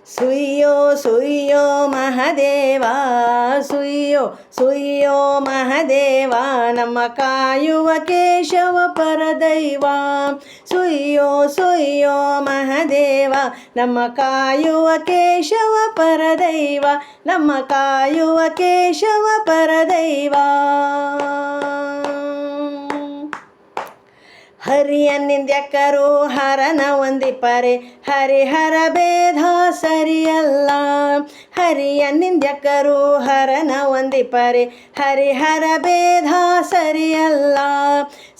ಸುಯ್ಯೋ ಸುಯ್ಯೋ ಮಹದೇವ, ಸುಯ್ಯೋ ಸುಯ್ಯೋ ಮಹದೇವ, ನಮ್ಮ ಕಾಯುವ ಕೇಶವ ಪರದೈವ. ಸುಯ್ಯೋ ಸುಯ್ಯೋ ಮಹದೇವ, ನಮ್ಮ ಕಾಯುವ ಕೇಶವ ಪರದೈವ, ನಮ್ಮ ಕಾಯುವ ಕೇಶವ ಪರದೈವ. ಹರಿಯ ನಿಂದ್ಯಕರು ಹರನ ವಂದಿಪರೆ, ಹರಿಹರ ಭೇದ ಸರಿಯಲ್ಲ. ಹರಿಯ ನಿಂದ್ಯಕರು ಹರನ ವಂದಿಪರೆ, ಹರಿಹರ ಭೇದ ಸರಿಯಲ್ಲ.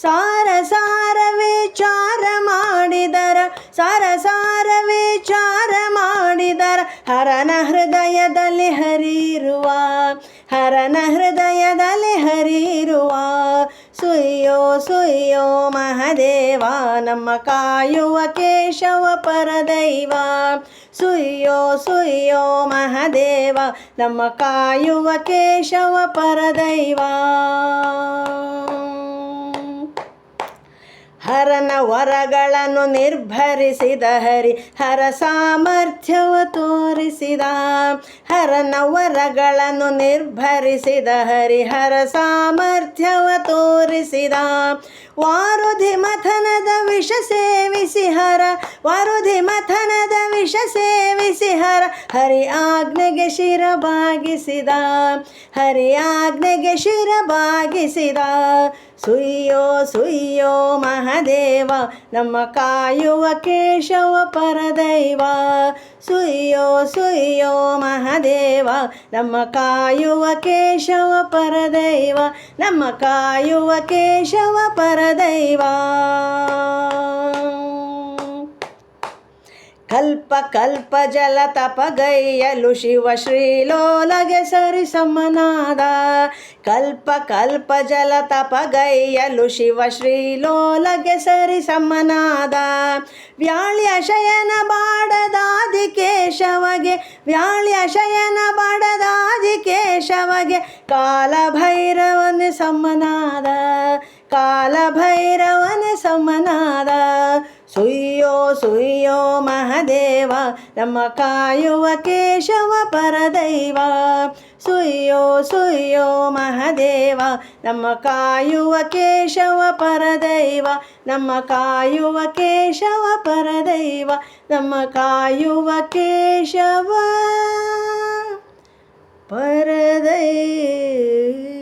ಸಾರ ಸಾರ ವಿಚಾರ ಮಾಡಿದರ, ಸಾರ ಸಾರ ವಿಚಾರ ಮಾಡಿದರ, ಹರನ ಹೃದಯದಲ್ಲಿ ಹರಿರುವ, ಹರನ ಹೃದಯದಲ್ಲಿ ಹರಿರುವ. ಸುಯ್ಯೋ ಸುಯ್ಯೋ ಮಹದೇವ, ನಮ್ಮ ಕಾಯುವ ಕೇಶವ ಪರದೈವ. ಸುಯ್ಯೋ ಸುಯ್ಯೋ ಮಹದೇವ, ನಮ್ಮ ಕಾಯುವ ಕೇಶವ ಪರದೈವ. ಹರನ ವರಗಳನ್ನು ನಿರ್ಭರಿಸಿದ ಹರಿ, ಹರ ಸಾಮರ್ಥ್ಯವ ತೋರಿಸಿದ. ಹರನ ವರಗಳನ್ನು ನಿರ್ಭರಿಸಿದ ಹರಿ, ಹರ ಸಾಮರ್ಥ್ಯವ ತೋರಿಸಿದ. ವಾರುಧಿ ಮಥನದ ವಿಷ ಸೇವಿಸಿ ಹರ, ವಾರುಧಿ ಮಥನದ ವಿಷ ಸೇವಿಸಿ ಹರ, ಹರಿ ಆಜ್ಞೆಗೆ ಶಿರ ಬಾಗಿಸಿದ, ಹರಿ ಆಜ್ಞೆಗೆ ಶಿರ ಬಾಗಿಸಿದ. ಸುಯ್ಯೋ ಸುಯ್ಯೋ ಮಹದೇವ, ನಮ್ಮ ಕಾಯುವ ಕೇಶವ ಪರದೈವ. ಸುಯ್ಯೋ ಸುಯ್ಯೋ ಮಹದೇವ, ನಮ್ಮ ಕಾಯುವ ಕೇಶವ ಪರದೈವ, ನಮ್ಮ ಕಾಯುವ ಕೇಶವ ಪರದೈವ. ಕಲ್ಪ ಕಲ್ಪ ಜಲ ತಪಗೈಯಲು ಶಿವ ಶ್ರೀಲೋಲಗೆ ಸರಿ ಸಮನಾದ. ಕಲ್ಪ ಕಲ್ಪ ಜಲ ತಪಗೈಯಲು ಶಿವ ಶ್ರೀಲೋಲಗೆ ಸರಿ ಸಮನಾದ. ವ್ಯಾಳ್ಯ ಶಯನ ಬಾಡದಾದಿ ಕೇಶವಗೆ, ವ್ಯಾಳ್ಯ ಶಯನ ಬಾಡದಾದಿ ಕೇಶವಗೆ, ಕಾಲಭೈರವನ ಸಮನಾದ, ಕಾಲಭೈರವನ ಸಮನಾದ. ಸುಯ್ಯೋ ಸುಯ್ಯೋ ಮಹದೇವ, ನಮ್ಮ ಕಾಯುವ ಕೇಶವ ಪರದೈವ. ಸುಯ್ಯೋ ಸುಯ್ಯೋ ಮಹದೇವ, ನಮ್ಮ ಕಾಯುವ ಕೇಶವ ಪರದೈವ, ನಮ್ಮ ಕಾಯುವ ಕೇಶವ ಪರದೈವ, ನಮ್ಮ ಕಾಯುವ ಕೇಶವ ಪರದೈವ.